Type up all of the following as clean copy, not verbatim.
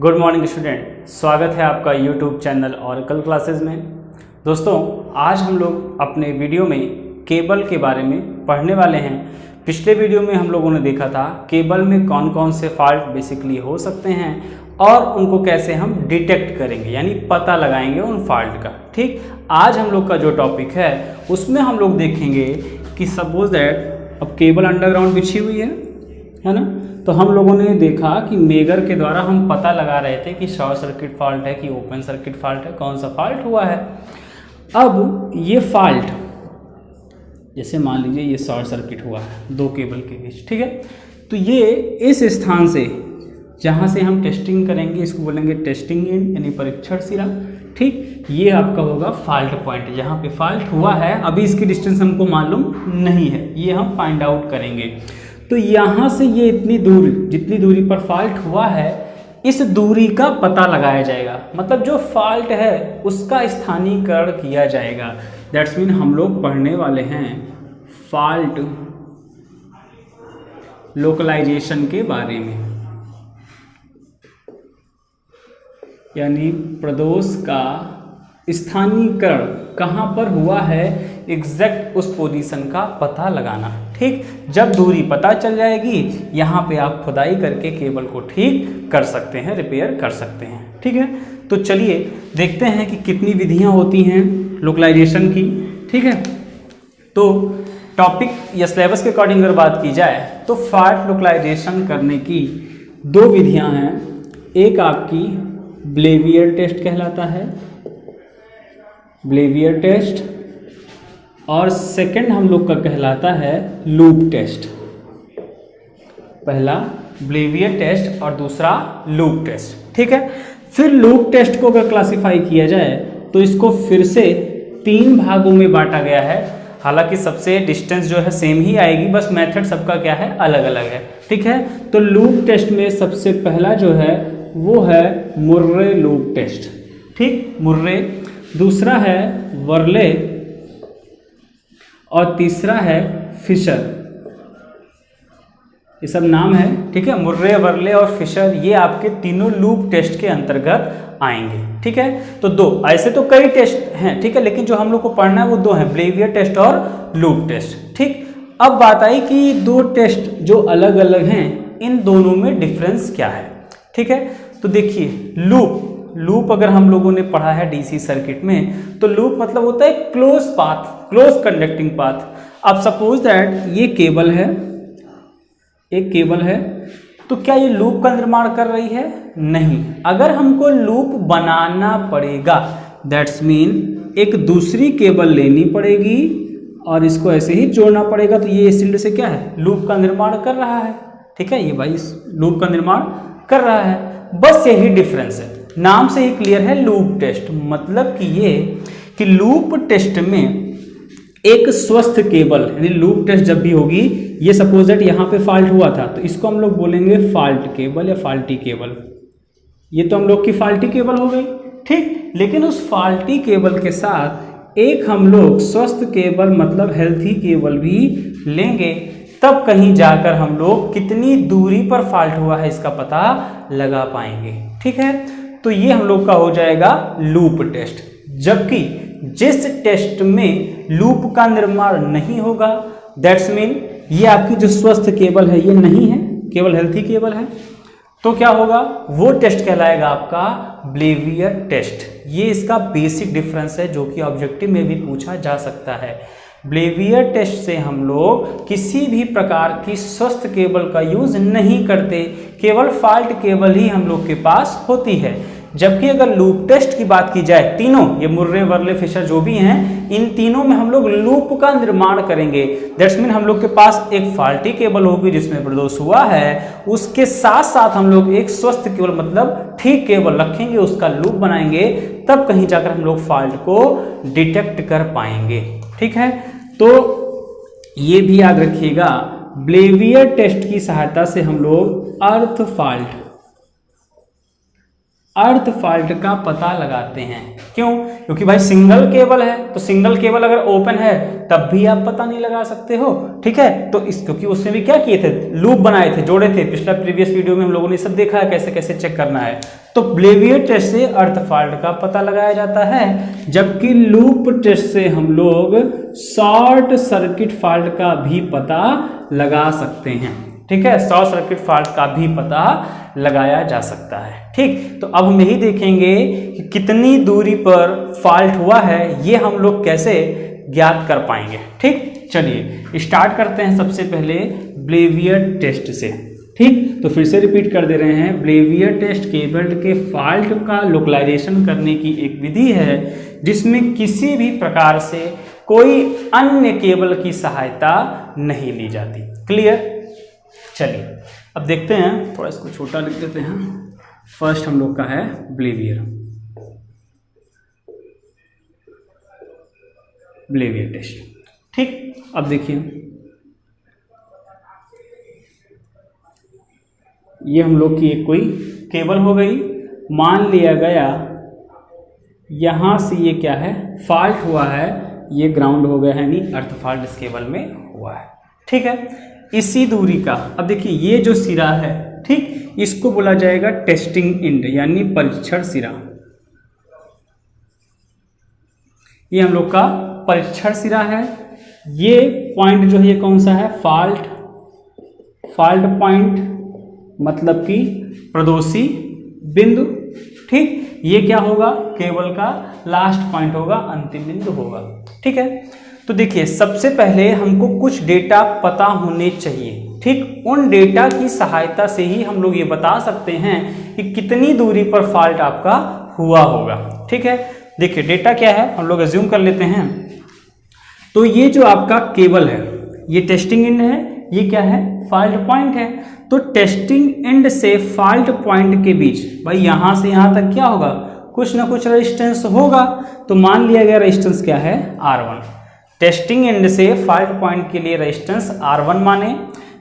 Good morning student, स्वागत है आपका यूट्यूब चैनल ऑरेकल क्लासेस में। दोस्तों, आज हम लोग अपने वीडियो में केबल के बारे में पढ़ने वाले हैं। पिछले वीडियो में हम लोगों ने देखा था केबल में कौन कौन से फॉल्ट बेसिकली हो सकते हैं और उनको कैसे हम डिटेक्ट करेंगे, यानी पता लगाएंगे उन फॉल्ट का। ठीक, आज हम लोग का जो टॉपिक है उसमें हम लोग देखेंगे कि सपोज दैट अब केबल अंडरग्राउंड बिछी हुई है ना। तो हम लोगों ने देखा कि मेगर के द्वारा हम पता लगा रहे थे कि शॉर्ट सर्किट फॉल्ट है कि ओपन सर्किट फॉल्ट है, कौन सा फॉल्ट हुआ है। अब ये फॉल्ट, जैसे मान लीजिए ये शॉर्ट सर्किट हुआ है दो केबल के बीच, ठीक है। तो ये इस स्थान से जहाँ से हम टेस्टिंग करेंगे इसको बोलेंगे टेस्टिंग एंड यानी परीक्षण सिरा। ठीक, ये आपका होगा फॉल्ट पॉइंट, जहाँ पे फॉल्ट हुआ है। अभी इसकी डिस्टेंस हमको मालूम नहीं है, ये हम फाइंड आउट करेंगे। तो यहाँ से ये इतनी दूरी, जितनी दूरी पर फॉल्ट हुआ है इस दूरी का पता लगाया जाएगा, मतलब जो फॉल्ट है उसका स्थानीयकरण किया जाएगा। दैट्स मीन हम लोग पढ़ने वाले हैं फॉल्ट लोकलाइजेशन के बारे में, यानी प्रदोष का स्थानीयकरण कहाँ पर हुआ है, एग्जैक्ट उस पोजीशन का पता लगाना। ठीक, जब दूरी पता चल जाएगी यहाँ पे आप खुदाई करके केबल को ठीक कर सकते हैं, रिपेयर कर सकते हैं। ठीक है, तो चलिए देखते हैं कि कितनी विधियाँ होती हैं लोकलाइजेशन की। ठीक है, तो टॉपिक या सिलेबस के अकॉर्डिंग अगर बात की जाए तो फॉल्ट लोकलाइजेशन करने की दो विधियाँ हैं। एक आपकी ब्लेवियर टेस्ट कहलाता है, ब्लेवियर टेस्ट, और सेकंड हम लोग का कहलाता है लूप टेस्ट। पहला ब्लेवियर टेस्ट और दूसरा लूप टेस्ट। ठीक है, फिर लूप टेस्ट को अगर क्लासिफाई किया जाए तो इसको फिर से तीन भागों में बांटा गया है। हालांकि सबसे डिस्टेंस जो है सेम ही आएगी, बस मेथड सबका क्या है, अलग अलग है। ठीक है, तो लूप टेस्ट में सबसे पहला जो है वो है मुर्रे लूप टेस्ट। ठीक, मुर्रे, दूसरा है वर्ले और तीसरा है फिशर। ये सब नाम है। ठीक है, मुर्रे, वर्ले और फिशर ये आपके तीनों लूप टेस्ट के अंतर्गत आएंगे। ठीक है, तो दो, ऐसे तो कई टेस्ट हैं, ठीक है, लेकिन जो हम लोग को पढ़ना है वो दो हैं, ब्लेवियर टेस्ट और लूप टेस्ट। ठीक, अब बात आई कि दो टेस्ट जो अलग अलग हैं इन दोनों में डिफरेंस क्या है। ठीक है, तो देखिए लूप अगर हम लोगों ने पढ़ा है डीसी सर्किट में तो लूप मतलब होता है close path, close conducting path. अब सपोज दैट ये केबल है, एक केबल है, तो क्या ये लूप का निर्माण कर रही है? नहीं। अगर हमको लूप बनाना पड़ेगा दैट्स मीन एक दूसरी केबल लेनी पड़ेगी और इसको ऐसे ही जोड़ना पड़ेगा। तो ये शील्ड से क्या है, लूप का निर्माण कर रहा है। ठीक है, ये भाई लूप का निर्माण कर रहा है, बस यही डिफरेंस है। नाम से ही क्लियर है लूप टेस्ट, मतलब कि ये कि लूप टेस्ट में एक स्वस्थ केबल, यानी लूप टेस्ट जब भी होगी, ये सपोज दैट यहाँ पे फॉल्ट हुआ था तो इसको हम लोग बोलेंगे फॉल्ट केबल या फॉल्टी केबल। ये तो हम लोग की फॉल्टी केबल हो गई। ठीक, लेकिन उस फॉल्टी केबल के साथ एक हम लोग स्वस्थ केबल मतलब हेल्थी केबल भी लेंगे, तब कहीं जाकर हम लोग कितनी दूरी पर फॉल्ट हुआ है इसका पता लगा पाएंगे। ठीक है, तो ये हम लोग का हो जाएगा लूप टेस्ट। जबकि जिस टेस्ट में लूप का निर्माण नहीं होगा दैट्स मीन ये आपकी जो स्वस्थ केबल है ये नहीं है, केवल हेल्थी केबल है, तो क्या होगा, वो टेस्ट कहलाएगा आपका ब्लेवियर टेस्ट। ये इसका बेसिक डिफरेंस है जो कि ऑब्जेक्टिव में भी पूछा जा सकता है। ब्लेवियर टेस्ट से हम लोग किसी भी प्रकार की स्वस्थ केबल का यूज नहीं करते, केवल फॉल्ट केबल ही हम लोग के पास होती है। जबकि अगर लूप टेस्ट की बात की जाए, तीनों ये मुर्रे, वर्ले, फिशर जो भी हैं, इन तीनों में हम लोग लूप का निर्माण करेंगे। दैट्स मीन हम लोग के पास एक फॉल्टी केबल होगी जिसमें प्रदोष हुआ है, उसके साथ साथ हम लोग एक स्वस्थ केबल मतलब ठीक केबल रखेंगे, उसका लूप बनाएंगे, तब कहीं जाकर हम लोग फॉल्ट को डिटेक्ट कर पाएंगे। ठीक है, तो ये भी याद रखिएगा, ब्लेवियर टेस्ट की सहायता से हम लोग अर्थ फॉल्ट का पता लगाते हैं। क्यों? क्योंकि भाई सिंगल केबल है, तो सिंगल केबल अगर ओपन है तब भी आप पता नहीं लगा सकते हो, ठीक है। तो इस क्योंकि उसमें भी क्या किए थे, लूप बनाए थे, जोड़े थे। पिछला प्रीवियस वीडियो में हम लोगों ने सब देखा है कैसे कैसे चेक करना है। तो ब्लेवियर टेस्ट से अर्थ फॉल्ट का पता लगाया जाता है, जबकि लूप टेस्ट से हम लोग शॉर्ट सर्किट फॉल्ट का भी पता लगा सकते हैं, ठीक है। शॉर्ट सर्किट फॉल्ट का भी पता लगाया जा सकता है, ठीक। तो अब हम यही देखेंगे कि कितनी दूरी पर फॉल्ट हुआ है, ये हम लोग कैसे ज्ञात कर पाएंगे, ठीक। चलिए स्टार्ट करते हैं सबसे पहले ब्लेवियर टेस्ट से, ठीक। तो फिर से रिपीट कर दे रहे हैं, ब्लेवियर टेस्ट केबल के फॉल्ट का लोकलाइजेशन करने की एक विधि है जिसमें किसी भी प्रकार से कोई अन्य केबल की सहायता नहीं ली जाती। क्लियर? चलिए अब देखते हैं, थोड़ा इसको छोटा लिख देते हैं। फर्स्ट हम लोग का है ब्लेवियर टेस्ट, ठीक। अब देखिए ये हम लोग की एक कोई केबल हो गई, मान लिया गया यहाँ से ये क्या है, फॉल्ट हुआ है, ये ग्राउंड हो गया है, यानी अर्थ फॉल्ट इस केबल में हुआ है, ठीक है। इसी दूरी का अब देखिए ये जो सिरा है, ठीक, इसको बोला जाएगा टेस्टिंग एंड यानी परीक्षण सिरा। ये हम लोग का परीक्षण सिरा है। ये पॉइंट जो है ये कौन सा है, फॉल्ट पॉइंट, मतलब कि प्रदोषी बिंदु, ठीक। ये क्या होगा, केबल का लास्ट पॉइंट होगा, अंतिम बिंदु होगा, ठीक है। तो देखिए सबसे पहले हमको कुछ डेटा पता होने चाहिए, ठीक। उन डेटा की सहायता से ही हम लोग ये बता सकते हैं कि कितनी दूरी पर फॉल्ट आपका हुआ होगा, ठीक है। देखिए डेटा क्या है, हम लोग अज्यूम कर लेते हैं। तो ये जो आपका केबल है ये टेस्टिंग एंड है, ये क्या है, फॉल्ट पॉइंट है। तो टेस्टिंग एंड से फॉल्ट पॉइंट के बीच भाई यहाँ से यहाँ तक क्या होगा, कुछ ना कुछ रेजिस्टेंस होगा। तो मान लिया गया रेजिस्टेंस क्या है, R1। टेस्टिंग एंड से फॉल्ट पॉइंट के लिए रेजिस्टेंस R1 माने।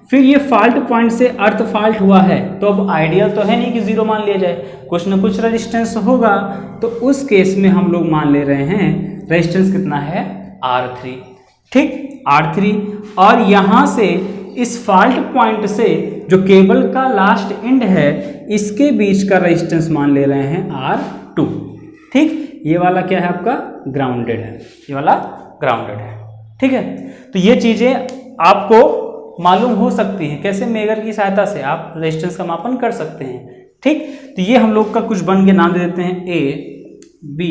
फिर ये फॉल्ट पॉइंट से अर्थ फॉल्ट हुआ है, तो अब आइडियल तो है नहीं कि 0 मान लिया जाए, कुछ ना कुछ रेजिस्टेंस होगा। तो उस केस में हम लोग मान ले रहे हैं रेजिस्टेंस कितना है, R3, ठीक, R3। और यहाँ से इस फॉल्ट पॉइंट से जो केबल का लास्ट एंड है इसके बीच का रेजिस्टेंस मान ले रहे हैं R2, ठीक। ये वाला क्या है आपका, ग्राउंडेड है, ये वाला ग्राउंडेड है, ठीक है। तो ये चीजें आपको मालूम हो सकती हैं, कैसे मेगर की सहायता से आप रेजिस्टेंस का मापन कर सकते हैं, ठीक। तो ये हम लोग का कुछ बन के नाम दे देते हैं A, B,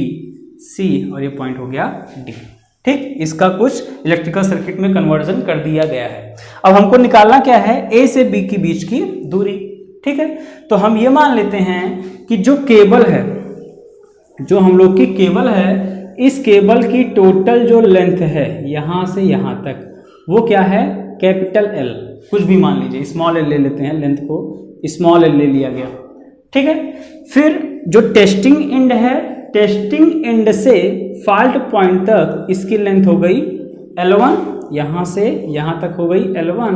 C और ये पॉइंट हो गया D, ठीक। इसका कुछ इलेक्ट्रिकल सर्किट में कन्वर्जन कर दिया गया है। अब हमको निकालना क्या है, A से B के बीच की दूरी, ठीक है। तो हम ये मान लेते हैं कि जो केबल है, जो हम लोग की केबल है, इस केबल की टोटल जो लेंथ है यहाँ से यहाँ तक, वो क्या है, कैपिटल L, कुछ भी मान लीजिए, स्मॉल l ले लेते हैं, लेंथ को स्मॉल l ले लिया गया, ठीक है। फिर जो टेस्टिंग एंड है, टेस्टिंग एंड से फॉल्ट पॉइंट तक इसकी लेंथ हो गई L1, यहाँ से यहाँ तक हो गई L1,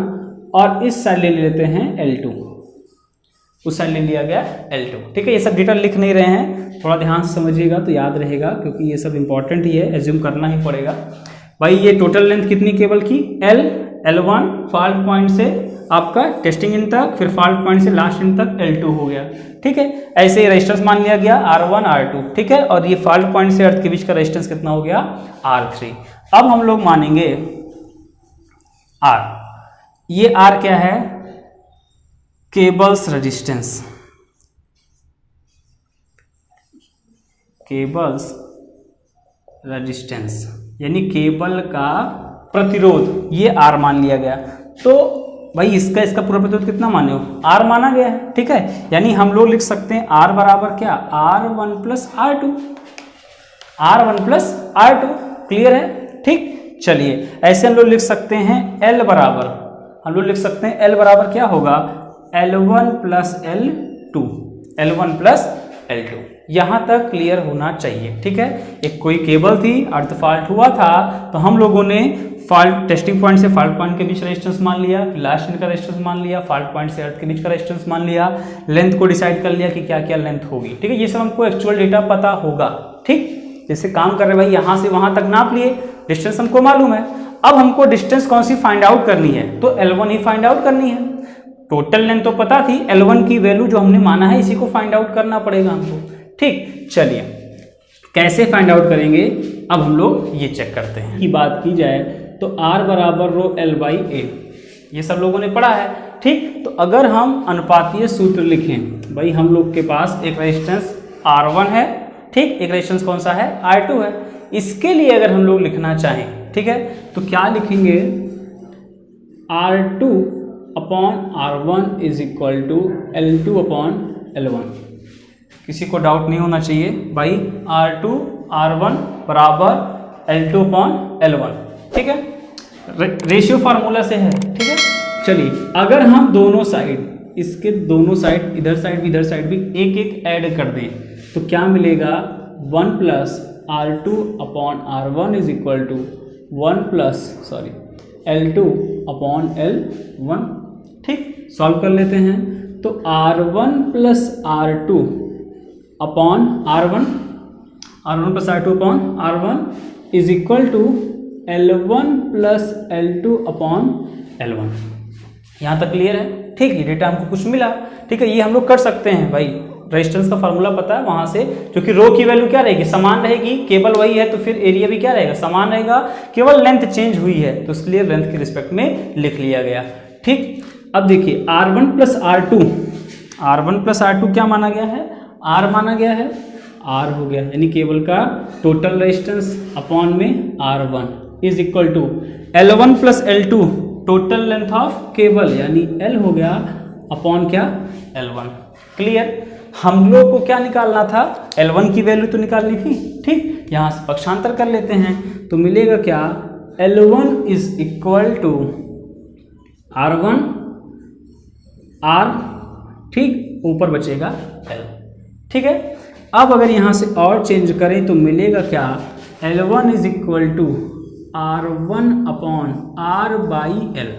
और इस साइड ले लेते हैं L2, उस साइड ले लिया गया L2, ठीक है। ये सब डेटा लिख नहीं रहे हैं, थोड़ा ध्यान से समझिएगा तो याद रहेगा, क्योंकि ये सब इंपॉर्टेंट ही है, एज्यूम करना ही पड़ेगा। भाई ये टोटल लेंथ कितनी केबल की, L1 फॉल्ट पॉइंट से आपका टेस्टिंग इन तक, फिर फॉल्ट पॉइंट से लास्ट इन तक L2 हो गया, ठीक है। ऐसे ही रेजिस्टेंस मान लिया गया R1 R2, ठीक है। और ये फॉल्ट पॉइंट से अर्थ के बीच का रेजिस्टेंस कितना हो गया, R3। अब हम लोग मानेंगे R, ये R क्या है, केबल्स रेजिस्टेंस, केबल्स रेजिस्टेंस यानी केबल का प्रतिरोध, ये R मान लिया गया। तो भाई इसका पूरा प्रतिरोध कितना माने हो, R माना गया है, ठीक है। यानी हम लोग लिख सकते हैं R बराबर क्या, R1 plus R2, R1 plus R2, clear है, ठीक। चलिए ऐसे हम लोग लिख सकते हैं L बराबर, हम लोग लिख सकते हैं L बराबर क्या होगा, L1 plus L2, L1 plus L2। यहाँ तक क्लियर होना चाहिए, ठीक है। एक कोई केबल थी, अर्थ फॉल्ट हुआ था, तो हम लोगों ने फॉल्ट टेस्टिंग पॉइंट से फॉल्ट पॉइंट के बीच रेजिस्टेंस मान लिया, फिर लास्ट इनका रेजिस्टेंस मान लिया, फॉल्ट पॉइंट से अर्थ के बीच का रेजिस्टेंस मान लिया, लेंथ को डिसाइड कर लिया कि क्या क्या लेंथ होगी। ठीक है, ये सब हमको एक्चुअल डेटा पता होगा। ठीक, जैसे काम कर रहे भाई यहाँ से वहां तक नाप लिए, डिस्टेंस हमको मालूम है। अब हमको डिस्टेंस कौन सी फाइंड आउट करनी है, तो L1 ही फाइंड आउट करनी है। टोटल लेंथ तो पता थी, L1 की वैल्यू जो हमने माना है इसी को फाइंड आउट करना पड़ेगा हमको। ठीक, चलिए कैसे फाइंड आउट करेंगे अब हम लोग ये चेक करते हैं। की बात की जाए तो R बराबर रो L बाई ए, ये सब लोगों ने पढ़ा है। ठीक, तो अगर हम अनुपातीय सूत्र लिखें, भाई हम लोग के पास एक रेजिस्टेंस R1 है, ठीक, एक रेजिस्टेंस कौन सा है R2 है। इसके लिए अगर हम लोग लिखना चाहें, ठीक है, तो क्या लिखेंगे, R2 upon R1 is equal to L2 upon L1। किसी को डाउट नहीं होना चाहिए भाई, R2 R1 बराबर L2 अपॉन L1। ठीक है, रेशियो फार्मूला से है। ठीक है, चलिए अगर हम दोनों साइड, इसके दोनों साइड, इधर साइड भी इधर साइड भी एक एक ऐड कर दें तो क्या मिलेगा, 1 plus R2 upon R1 is equal to 1 plus L2 upon L1। ठीक, सॉल्व कर लेते हैं तो R1 plus R2 upon R1 plus R2 upon R1 is equal to L1 plus L2 upon L1। यहाँ तक क्लियर है। ठीक, ये डेटा हमको कुछ मिला। ठीक है, ये हम लोग कर सकते हैं भाई, रेजिस्टेंस का फार्मूला पता है वहां से, क्योंकि रो की वैल्यू क्या रहेगी, समान रहेगी, केवल वही है तो फिर एरिया भी क्या रहेगा, समान रहेगा, केवल लेंथ चेंज हुई है तो इसलिए लेंथ के रिस्पेक्ट में लिख लिया गया। ठीक, अब देखिए R1 प्लस R2 क्या माना गया है, R माना गया है, R हो गया, यानी केबल का टोटल रेजिस्टेंस अपॉन में R1 is equal to L1 plus L2 total length of cable यानी L हो गया अपॉन क्या, L1। क्लियर, हम लोग को क्या निकालना था, L1 की वैल्यू तो निकालनी थी। ठीक, यहाँ से पक्षांतर कर लेते हैं तो मिलेगा क्या, L1 is equal to R1 R, ठीक, ऊपर बचेगा L। ठीक है, अब अगर यहाँ से और चेंज करें तो मिलेगा क्या, L1 is equal to R1 upon R by L।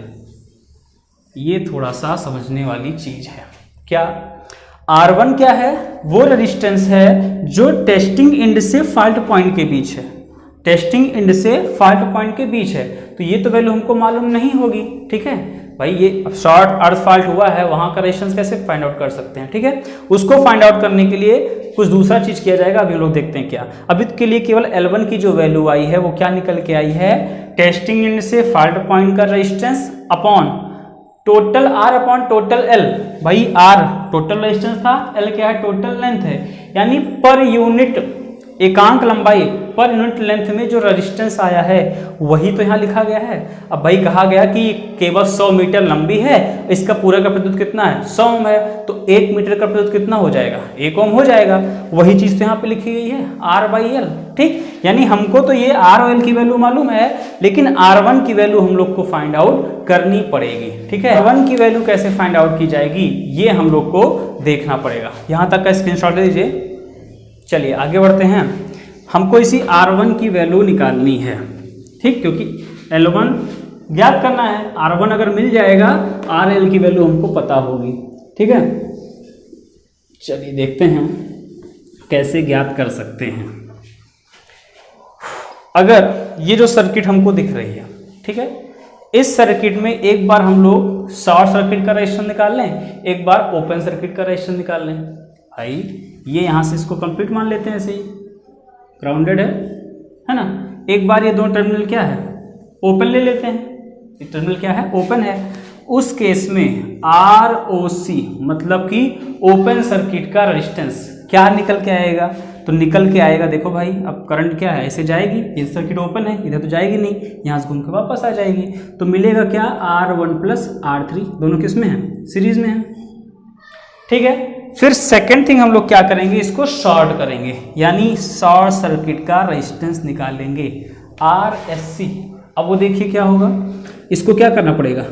ये थोड़ा सा समझने वाली चीज है। क्या, R1 क्या है, वो रेजिस्टेंस है जो टेस्टिंग एंड से फॉल्ट पॉइंट के बीच है, टेस्टिंग एंड से फॉल्ट पॉइंट के बीच है, तो ये तो वैल्यू हमको मालूम नहीं होगी। ठीक है भाई, ये शॉर्ट अर्थ फॉल्ट हुआ है, वहां का रेजिस्टेंस कैसे फाइंड आउट कर सकते हैं। ठीक है, उसको फाइंड आउट करने के लिए कुछ दूसरा चीज किया जाएगा, अभी हम लोग देखते हैं क्या। अभी के लिए केवल L1 की जो वैल्यू आई है वो क्या निकल के आई है, टेस्टिंग एंड से फॉल्ट पॉइंट का resistance upon total R upon total L। भाई R टोटल रेजिस्टेंस था, L क्या है, टोटल लेंथ है, यानी पर यूनिट एकांक लंबाई, पर यूनिट लेंथ में जो रेजिस्टेंस आया है वही तो यहाँ लिखा गया है। अब भाई कहा गया कि केवल 100 मीटर लंबी है, इसका पूरा का प्रतिरोध कितना है, 100 ओम है, तो 1 मीटर का प्रतिरोध कितना हो जाएगा, 1 ओम हो जाएगा। वही चीज तो यहाँ पे लिखी गई है, R बाई L। ठीक, यानी हमको तो ये R और L की वैल्यू मालूम है, लेकिन R1 की वैल्यू हम लोग को फाइंड आउट करनी पड़ेगी। ठीक है, R1 की वैल्यू कैसे फाइंड आउट की जाएगी ये हम लोग को देखना पड़ेगा। यहाँ तक का स्क्रीनशॉट ले लीजिए। चलिए आगे बढ़ते हैं, हमको इसी R1 की वैल्यू निकालनी है। ठीक, क्योंकि L1 ज्ञात करना है, R1 अगर मिल जाएगा RL की वैल्यू हमको पता होगी। ठीक है, चलिए देखते हैं कैसे ज्ञात कर सकते हैं। अगर ये जो सर्किट हमको दिख रही है, ठीक है, इस सर्किट में एक बार हम लोग शॉर्ट सर्किट का रेजिस्टेंस निकाल लें, एक बार ओपन सर्किट का रेजिस्टेंस निकाल लें। भाई ये यहाँ से इसको कंप्लीट मान लेते हैं, ऐसे ही ग्राउंडेड है ना। एक बार ये दोनों टर्मिनल क्या है, ओपन ले लेते हैं, ये टर्मिनल क्या है, ओपन है। उस केस में ROC मतलब कि ओपन सर्किट का रेजिस्टेंस क्या निकल के आएगा, तो निकल के आएगा, देखो भाई अब करंट क्या है, ऐसे जाएगी, ये सर्किट ओपन है, इधर तो जाएगी नहीं, यहाँ से घूम के वापस आ जाएगी, तो मिलेगा क्या, R1 प्लस R3, दोनों किस में है, सीरीज में है। ठीक है, फिर सेकेंड थिंग हम लोग क्या करेंगे, इसको शॉर्ट करेंगे, यानी शॉर्ट सर्किट का रेजिस्टेंस निकालेंगे RSC। अब वो देखिए क्या होगा, इसको क्या करना पड़ेगा,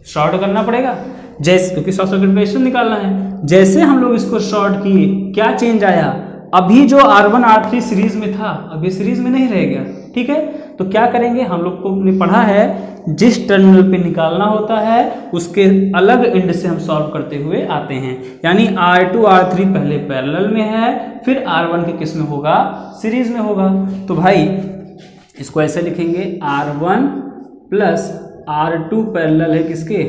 शॉर्ट करना पड़ेगा, जैसे क्योंकि शॉर्ट सर्किट का रेजिस्टेंस निकालना है। जैसे हम लोग इसको शॉर्ट किए, क्या चेंज आया, अभी जो R1 R3 सीरीज में था अभी सीरीज में नहीं रह गया। ठीक है। तो क्या करेंगे, हम लोग को ने पढ़ा है जिस टर्मिनल पे निकालना होता है उसके अलग एंड से हम सॉल्व करते हुए आते हैं। यानी R2 R3 पहले पैरेलल में है, फिर R1 के किस में होगा, सीरीज में होगा। तो भाई इसको ऐसे लिखेंगे R1 प्लस R2 पैरेलल है किसके,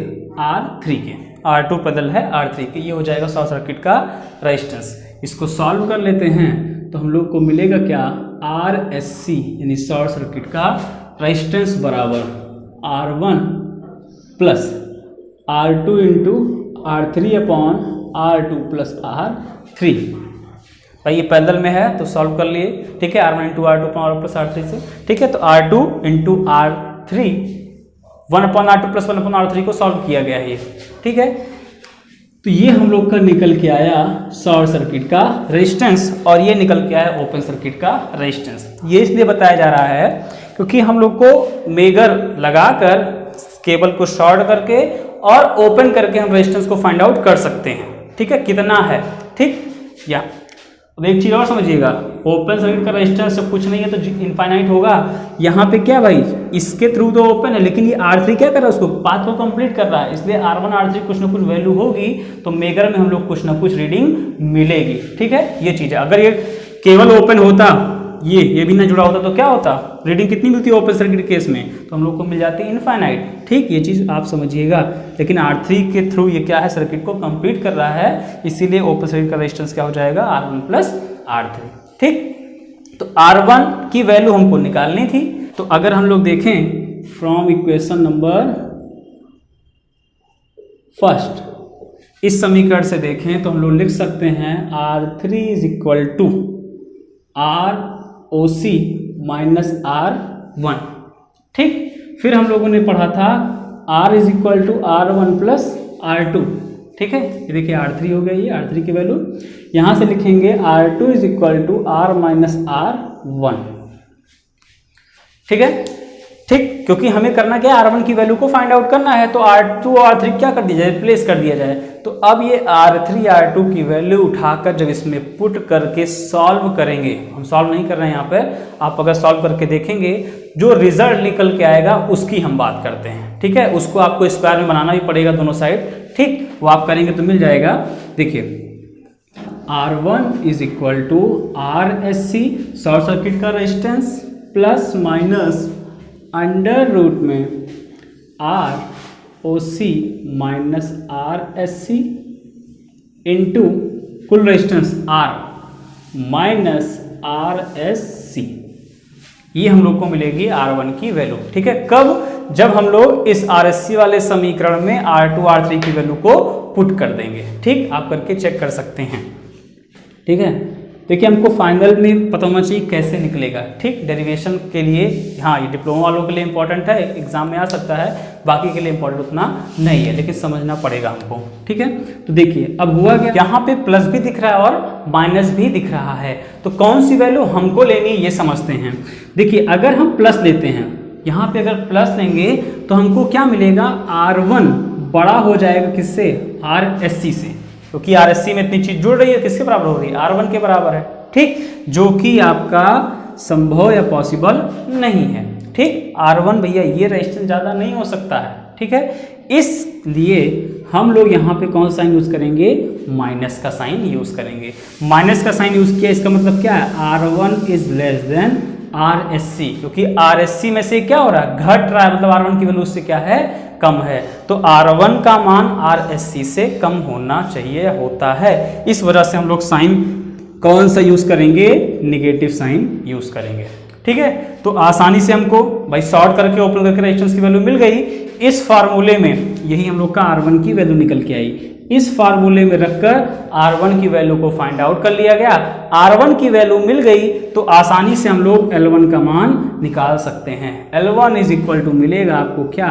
R3 के, R2 पैरेलल है R3 के, ये हो जाएगा शॉर्ट सर्किट का रेजिस्टेंस। इसको सॉल्व कर लेते हैं तो हम लोग को मिलेगा क्या, RSC यानी शॉर्ट सर्किट का रेजिस्टेंस बराबर R1 plus R2 into R3 upon R2 plus R3। भाई ये पैरेलल में है तो सॉल्व कर लिए, ठीक है, R1 into R2 upon R plus R3 से, ठीक है। तो R2 into R3 1 upon R2 plus 1 upon R3 को सॉल्व किया गया है ये, ठीक है। तो ये हम लोग का निकल के आया शॉर्ट सर्किट का रेजिस्टेंस और ये निकल के आया ओपन सर्किट का रेजिस्टेंस। ये इसलिए बताया जा रहा है क्योंकि हम लोग को मेगर लगाकर केबल को शॉर्ट करके और ओपन करके हम रेजिस्टेंस को फाइंड आउट कर सकते हैं, ठीक है, कितना है, ठीक। या अब एक चीज और समझिएगा, ओपन सर्किट का रेजिस्टेंस जब कुछ नहीं है तो इनफाइनाइट होगा। यहाँ पे क्या भाई, इसके थ्रू तो ओपन है लेकिन ये R3 क्या कर रहा है, उसको पाथ को कंप्लीट कर रहा है, इसलिए R1 R3 कुछ ना कुछ वैल्यू होगी तो मेगर में हम लोग कुछ ना कुछ रीडिंग मिलेगी, ठीक है। ये चीज है, अगर ये केवल ओपन होता, ये भी ना जुड़ा होता तो क्या होता, रीडिंग कितनी मिलती है ओपन सर्किट केस में, तो हम लोग को मिल जाती है इनफाइनाइट, ठीक। ये चीज़ आप समझिएगा, लेकिन R3 के थ्रू ये क्या है, सर्किट को कंप्लीट कर रहा है, इसीलिए ओपन सर्किट का रेजिस्टेंस क्या हो जाएगा, R1 प्लस R3, ठीक। तो R1 की वैल्यू हमको निकालनी थी। तो अगर हम लोग देखें फ्रॉम इक्वेशन नंबर फर्स्ट, इस समीकरण से देखें तो हम लोग लिख सकते हैं R3 is equal to ROC minus R1, ठीक। फिर हम लोगों ने पढ़ा था R is equal to R1 plus R2, ठीक है। ये देखिए R3 हो गया, ये R3 की वैल्यू यहाँ से लिखेंगे R2 is equal to R minus R1, ठीक है, ठीक। क्योंकि हमें करना क्या है, R1 की वैल्यू को फाइंड आउट करना है, तो R2 और R3 क्या कर दिया जाए, रिप्लेस कर दिया जाए। तो अब ये R3 R2 की वैल्यू उठाकर जब इसमें पुट करके सॉल्व करेंगे, हम सॉल्व नहीं कर रहे हैं यहाँ पे, आप अगर सॉल्व करके देखेंगे जो रिजल्ट निकल के आएगा उसकी हम बात करते हैं, ठीक है। उसको आपको स्क्वायर में बनाना भी पड़ेगा दोनों साइड, ठीक, वो आप करेंगे तो मिल जाएगा। देखिए R1 is equal to RSC short circuit का resistance plus minus under root में ROC माइनस RSC इंटू कुल रेजिस्टेंस R माइनस RSC, ये हम लोग को मिलेगी R1 की वैल्यू, ठीक है। कब, जब हम लोग इस RSC वाले समीकरण में R2 R3 की वैल्यू को पुट कर देंगे, ठीक। आप करके चेक कर सकते हैं, ठीक है। देखिए हमको फाइनल में पता होना चाहिए कैसे निकलेगा, ठीक। डेरिवेशन के लिए, हाँ ये डिप्लोमा वालों के लिए इंपॉर्टेंट है, एग्जाम में आ सकता है, बाकी के लिए इंपॉर्टेंट उतना नहीं है, लेकिन समझना पड़ेगा हमको, ठीक है। तो देखिए अब हुआ क्या, यहाँ पे प्लस भी दिख रहा है और माइनस भी दिख रहा है, तो कौन सी वैल्यू हमको लेनी ये समझते हैं। देखिए अगर हम प्लस लेते हैं, यहाँ पे अगर प्लस लेंगे तो हमको क्या मिलेगा, R1 बड़ा हो जाएगा किससे, RSC से, क्योंकि RSC में इतनी चीज जुड़ रही है, किसके बराबर हो रही है, R1 के बराबर है, ठीक, जो कि आपका संभव या पॉसिबल नहीं है, ठीक। R1 भैया ये रेजिस्टेंस ज़्यादा नहीं हो सकता है, ठीक है। इसलिए हम लोग यहाँ पे कौन सा साइन यूज करेंगे, माइनस का साइन यूज करेंगे। माइनस का साइन यूज किया, इसका मतलब क्या है, R1 is less than RSC, क्योंकि RSC में से क्या हो रहा है, घट रहा है, मतलब R1 की वैल्यू उससे क्या है, कम है, तो R1 का मान RSC से कम होना चाहिए, होता है। इस वजह से हम लोग साइन कौन सा यूज करेंगे, निगेटिव साइन यूज करेंगे, ठीक है। तो आसानी से हमको भाई शॉर्ट करके ओपन करके रेजिस्टेंस की वैल्यू मिल गई। इस फार्मूले में यही हम लोग का R1 की वैल्यू निकल के आई, इस फार्मूले में रखकर R1 की वैल्यू को फाइंड आउट कर लिया गया। R1 की वैल्यू मिल गई तो आसानी से हम लोग L1 का मान निकाल सकते हैं। L1 इज इक्वल टू मिलेगा आपको क्या,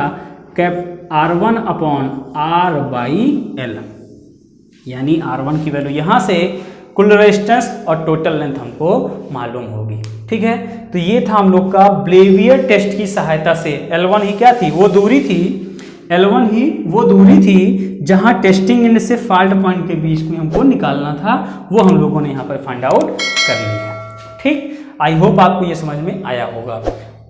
cap R1 upon R by L, यानी R1 की वैल्यू यहाँ से कुल रेजिस्टेंस और टोटल लेंथ हमको मालूम होगी, ठीक है। तो ये था हम लोग का ब्लेवियर टेस्ट की सहायता से। L1 ही क्या थी, वो दूरी थी, L1 ही वो दूरी थी जहां टेस्टिंग एंड से फॉल्ट पॉइंट के बीच में हमको निकालना था, वो हम लोगों ने यहाँ पर फाइंड आउट कर लिया, ठीक। आई होप आपको ये समझ में आया होगा।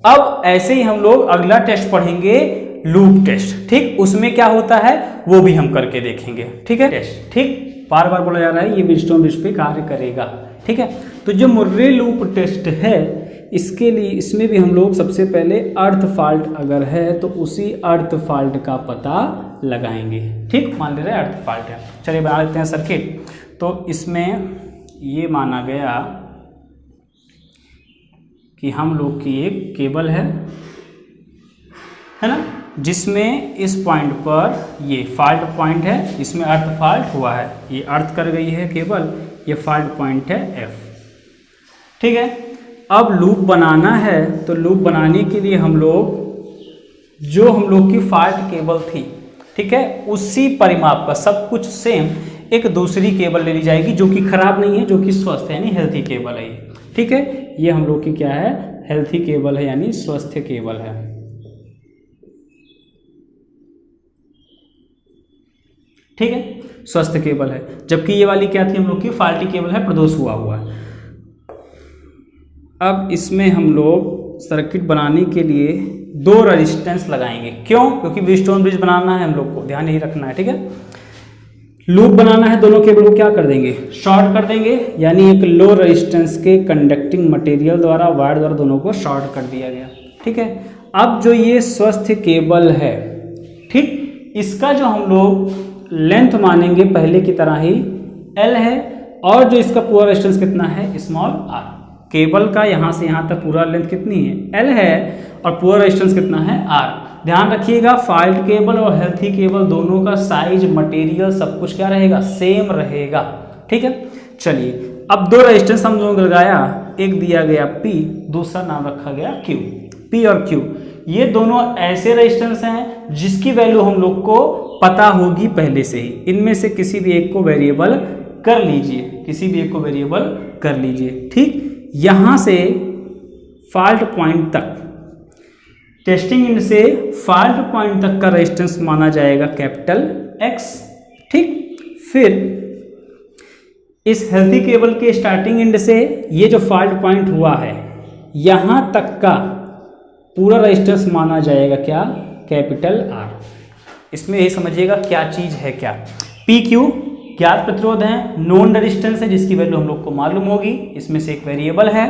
अब ऐसे ही हम लोग अगला टेस्ट पढ़ेंगे लूप टेस्ट, ठीक। उसमें क्या होता है वो भी हम करके देखेंगे, ठीक है। टेस्ट, ठीक, बार बार बोला जा रहा है ये व्हीटस्टोन ब्रिज पे कार्य करेगा, ठीक है। तो जो मुर्रे लूप टेस्ट है इसके लिए, इसमें भी हम लोग सबसे पहले अर्थ फॉल्ट अगर है तो उसी अर्थ फॉल्ट का पता लगाएंगे, ठीक। मान ले रहे अर्थ फॉल्ट है, चलिए बना लेते हैं सर्किट। तो इसमें ये माना गया कि हम लोग की एक केबल है ना, जिसमें इस पॉइंट पर ये फॉल्ट पॉइंट है, इसमें अर्थ फॉल्ट हुआ है, ये अर्थ कर गई है केबल, ये फॉल्ट पॉइंट है F, ठीक है। अब लूप बनाना है तो लूप बनाने के लिए हम लोग जो हम लोग की फॉल्ट केबल थी, ठीक है, उसी परिमाप का सब कुछ सेम एक दूसरी केबल ले ली जाएगी जो कि खराब नहीं है, जो कि स्वस्थ है, यानी हेल्थी केबल है, ठीक है। ये हम लोग की क्या है, हेल्थी केबल है, यानी स्वस्थ केबल है, ठीक है, स्वस्थ केबल है। जबकि ये वाली क्या थी हम लोग की, फॉल्टी केबल है, प्रदोष हुआ हुआ है। अब इसमें हम लोग सर्किट बनाने के लिए 2 रेजिस्टेंस लगाएंगे, क्यों? क्योंकि व्हीटस्टोन ब्रिज बनाना है हम लोग को, ध्यान यही रखना है, ठीक है। लूप बनाना है, दोनों केबल को क्या कर देंगे, शॉर्ट कर देंगे, यानी एक लो रेजिस्टेंस के कंडक्टिंग मटेरियल द्वारा, वायर द्वारा दोनों को शॉर्ट कर दिया गया, ठीक है। अब जो ये स्वस्थ केबल है, ठीक, इसका जो हम लोग लेंथ मानेंगे पहले की तरह ही L है, और जो इसका पूरा रेजिस्टेंस कितना है, स्मॉल r। केबल का यहाँ से यहाँ तक पूरा लेंथ कितनी है, L है, और पूरा रेजिस्टेंस कितना है, R। ध्यान रखिएगा फॉल्ट केबल और हेल्थी केबल दोनों का साइज, मटेरियल, सब कुछ क्या रहेगा, सेम रहेगा, ठीक है। चलिए अब 2 रेजिस्टेंस हम लोगों ने लगाया, एक दिया गया P, दूसरा नाम रखा गया Q। P और Q ये दोनों ऐसे रेजिस्टेंस हैं जिसकी वैल्यू हम लोग को पता होगी पहले से ही। इनमें से किसी भी एक को वेरिएबल कर लीजिए, किसी भी एक को वेरिएबल कर लीजिए, ठीक। यहाँ से फॉल्ट पॉइंट तक, टेस्टिंग इंड से फॉल्ट पॉइंट तक का रेजिस्टेंस माना जाएगा कैपिटल X, ठीक। फिर इस हेल्थी केबल के स्टार्टिंग इंड से ये जो फॉल्ट पॉइंट हुआ है यहाँ तक का पूरा रेजिस्टेंस माना जाएगा क्या, कैपिटल R। इसमें यही समझिएगा क्या चीज़ है, क्या PQ ज्ञात प्रतिरोध है, नोन रेजिस्टेंस है जिसकी वैल्यू हम लोग को मालूम होगी, इसमें से एक वेरिएबल है।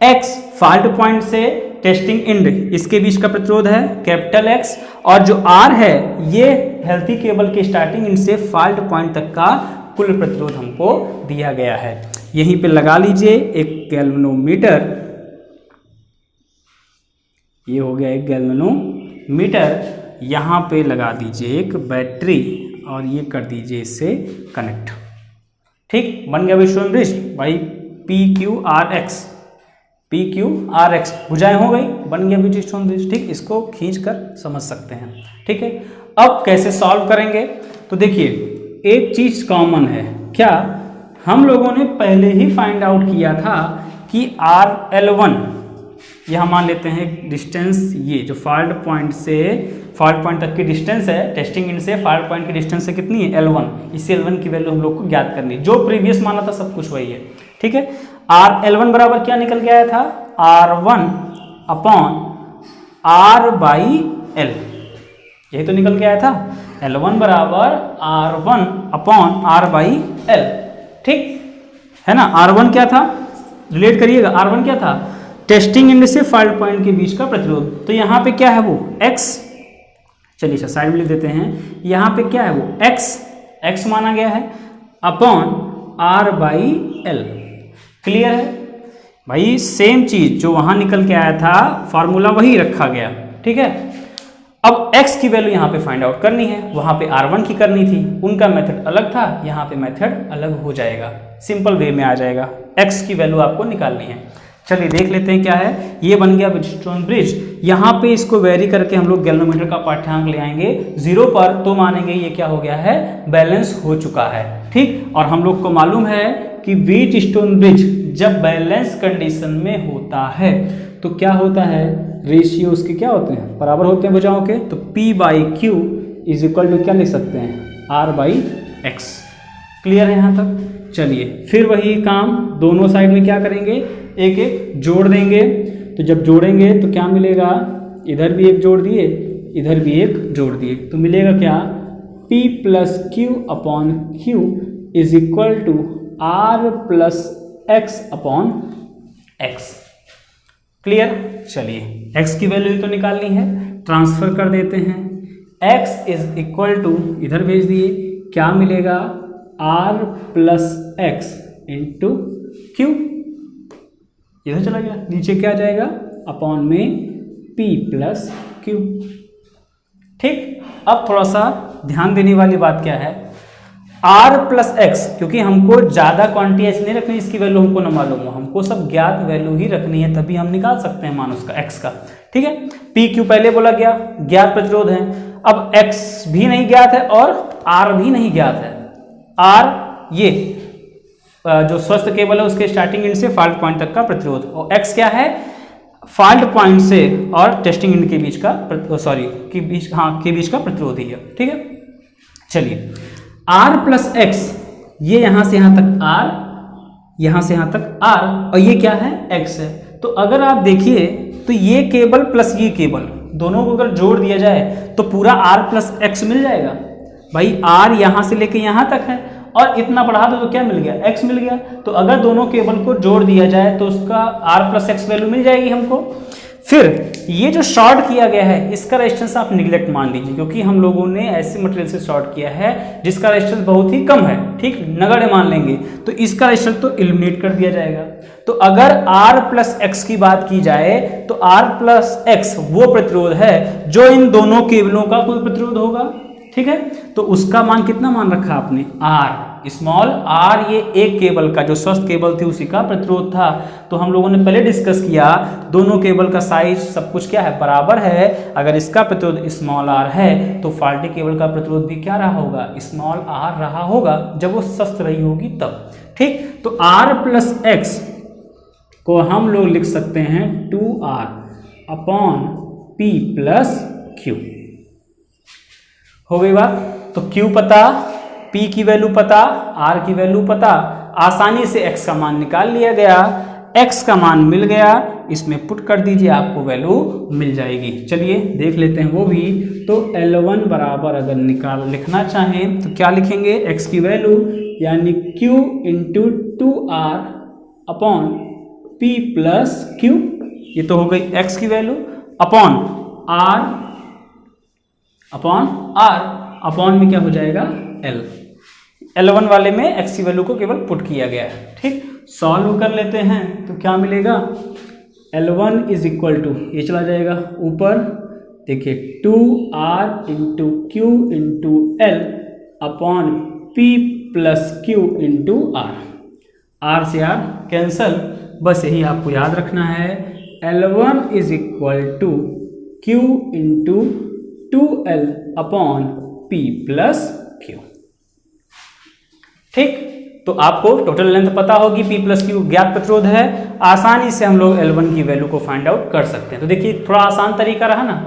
X फॉल्ट पॉइंट से टेस्टिंग इंड इसके बीच का प्रतिरोध है कैपिटल X, और जो R है ये हेल्थी केबल के स्टार्टिंग इंड से फॉल्ट पॉइंट तक का कुल प्रतिरोध हमको दिया गया है। यहीं पे लगा लीजिए एक गैल्वेनोमीटर, ये हो गया एक गैल्वेनोमीटर, यहाँ पे लगा दीजिए एक बैटरी और ये कर दीजिए इससे कनेक्ट, ठीक। बन गया व्हीटस्टोन ब्रिज भाई, PQRX, PQRX भुजाएं हो गई, बन गया व्हीटस्टोन ब्रिज, ठीक। इसको खींच कर समझ सकते हैं, ठीक है। अब कैसे सॉल्व करेंगे, तो देखिए एक चीज कॉमन है, क्या हम लोगों ने पहले ही फाइंड आउट किया था कि RL1 यह मान लेते हैं डिस्टेंस, ये जो फॉल्ट पॉइंट से फॉल्ट पॉइंट तक की डिस्टेंस है, टेस्टिंग इंड से फॉल्ट पॉइंट की डिस्टेंस से कितनी है, L1। इसी L1 की वैल्यू हम लोग को ज्ञात करनी, जो प्रीवियस माना था सब कुछ वही है, ठीक है। RL1 बराबर क्या निकल के आया था, R1 अपॉन R/L, यही तो निकल के आया था, L1 बराबर R1 अपॉन R/L, ठीक है ना। R1 क्या था, रिलेट करिएगा, R1 क्या था, टेस्टिंग इंड से फॉल्ट पॉइंट के बीच का प्रतिरोध, तो यहाँ पे क्या है वो X, चलिए अच्छा साइड में लिख देते हैं, यहाँ पे क्या है वो X माना गया है, अपॉन R/L, क्लियर है भाई। सेम चीज जो वहां निकल के आया था फॉर्मूला वही रखा गया, ठीक है। अब X की वैल्यू यहाँ पे फाइंड आउट करनी है, वहां पे R1 की करनी थी, उनका मेथड अलग था, यहाँ पे मेथड अलग हो जाएगा, सिंपल वे में आ जाएगा, X की वैल्यू आपको निकालनी है। चलिए देख लेते हैं क्या है, ये बन गया व्हीटस्टोन ब्रिज। यहाँ पे इसको वेरी करके हम लोग गैल्वेनोमीटर का पाठ्यांक ले आएंगे 0 पर, तो मानेंगे ये क्या हो गया है, बैलेंस हो चुका है, ठीक। और हम लोग को मालूम है कि व्हीटस्टोन ब्रिज जब बैलेंस कंडीशन में होता है तो क्या होता है, रेशियो उसके क्या होते हैं, बराबर होते हैं भुजाओं के, तो P/Q इज इक्वल टू क्या लिख सकते हैं, R/X, क्लियर है यहाँ तक। चलिए फिर वही काम दोनों साइड में क्या करेंगे, एक एक जोड़ देंगे, तो जब जोड़ेंगे तो क्या मिलेगा, इधर भी एक जोड़ दिए, इधर भी एक जोड़ दिए, तो मिलेगा क्या, P plus Q upon Q is equal to R plus X upon X. Clear. चलिए x की वैल्यू तो निकालनी है, ट्रांसफर कर देते हैं, x इज इक्वल टू इधर भेज दिए, क्या मिलेगा, R plus x into Q, इधर चला गया, नीचे क्या जाएगा, अपॉन में P प्लस क्यू। ठीक। अब थोड़ा सा ध्यान देने वाली बात क्या है, R प्लस एक्स, क्योंकि हमको ज़्यादा क्वांटिटी ऐसी नहीं रखनी इसकी वैल्यू हमको न मालूम हो, हमको सब ज्ञात वैल्यू ही रखनी है, तभी हम निकाल सकते हैं मान उसका x का। ठीक है। P क्यू पहले बोला गया, ज्ञात प्रतिरोध है। अब x भी नहीं ज्ञात है और R भी नहीं ज्ञात है। R ये जो स्वस्थ केबल है उसके स्टार्टिंग एंड से फॉल्ट पॉइंट तक का प्रतिरोध, और x क्या है, फॉल्ट पॉइंट से और टेस्टिंग एंड के बीच का के बीच का प्रतिरोध ही है। ठीक है। चलिए R प्लस एक्स, ये यहां से यहां तक R, यहां से यहां तक R, और ये क्या है, x है। तो अगर आप देखिए तो ये केबल प्लस ये केबल दोनों को अगर जोड़ दिया जाए तो पूरा R प्लस एक्स मिल जाएगा। भाई R यहां से लेके यहां तक है और इतना बढ़ा दो तो क्या मिल गया, x मिल गया। तो अगर दोनों केबल को जोड़ दिया जाए तो उसका R प्लस एक्स वैल्यू मिल जाएगी हमको। फिर ये जो शॉर्ट किया गया है इसका रेजिस्टेंस आप निगलेक्ट मान लीजिए, क्योंकि हम लोगों ने ऐसे मटेरियल से शॉर्ट किया है जिसका रेजिस्टेंस बहुत ही कम है। ठीक, नगण्य मान लेंगे तो इसका रेजिस्टेंस तो एलिमिनेट कर दिया जाएगा। तो अगर R प्लस एक्स की बात की जाए तो R प्लस एक्स वो प्रतिरोध है जो इन दोनों केबलों का कुल प्रतिरोध होगा। ठीक है। तो उसका मान कितना मान रखा आपने, R, स्मॉल r, ये एक केबल का जो स्वस्थ केबल थी उसी का प्रतिरोध था। तो हम लोगों ने पहले डिस्कस किया दोनों केबल का साइज सब कुछ क्या है, बराबर है। अगर इसका प्रतिरोध स्मॉल r है तो फाल्टी केबल का प्रतिरोध भी क्या रहा होगा, स्मॉल r रहा होगा, जब वो स्वस्थ रही होगी तब। ठीक। तो R प्लस एक्स को हम लोग लिख सकते हैं 2R upon P plus Q. हो गई बात। तो Q पता, P की वैल्यू पता, R की वैल्यू पता, आसानी से x का मान निकाल लिया गया, x का मान मिल गया, इसमें पुट कर दीजिए आपको वैल्यू मिल जाएगी। चलिए देख लेते हैं वो भी। तो L1 बराबर अगर लिखना चाहें तो क्या लिखेंगे, x की वैल्यू यानी Q into 2R upon P plus Q, ये तो हो गई x की वैल्यू, अपॉन R अपॉन में क्या हो जाएगा, L1 वाले में x की वैल्यू को केवल पुट किया गया है। ठीक। सॉल्व कर लेते हैं तो क्या मिलेगा, L1 इज इक्वल टू, ये चला जाएगा ऊपर, देखिए 2R into Q into L upon P plus Q into R से R कैंसल। बस यही आपको याद रखना है, L1 is equal to Q into 2L upon P plus Q। ठीक। तो आपको टोटल लेंथ पता होगी, P प्लस Q ज्ञात प्रतिरोध है, आसानी से हम लोग L1 की वैल्यू को फाइंड आउट कर सकते हैं। तो देखिए थोड़ा आसान तरीका रहा ना,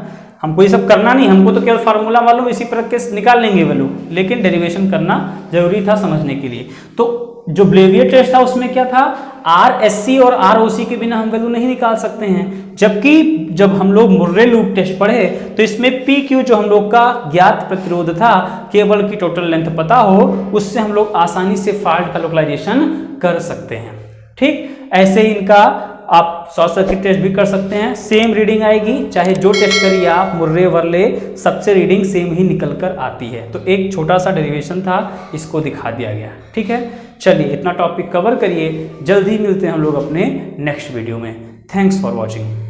हमको ये सब करना नहीं, हमको तो केवल फार्मूला मालूम, इसी पर के निकाल लेंगे वैल्यू, लेकिन डेरिवेशन करना जरूरी था समझने के लिए। तो जो ब्लेवियर टेस्ट था उसमें क्या था, RSC और ROC के बिना हम वैल्यू नहीं निकाल सकते हैं, जबकि जब हम लोग मुर्रे लूप टेस्ट पढ़े तो इसमें PQ जो हम लोग का ज्ञात प्रतिरोध था, केबल की टोटल लेंथ पता हो, उससे हम लोग आसानी से फॉल्ट का लोकलाइजेशन कर सकते हैं। ठीक। ऐसे ही इनका आप शॉर्ट सर्किट टेस्ट भी कर सकते हैं, सेम रीडिंग आएगी, चाहे जो टेस्ट करिए आप, मुर्रे वर्ले सबसे रीडिंग सेम ही निकल कर आती है। तो एक छोटा सा डेरिवेशन था, इसको दिखा दिया गया। ठीक है। चलिए इतना टॉपिक कवर करिए, जल्दी मिलते हैं हम लोग अपने नेक्स्ट वीडियो में। Thanks for watching.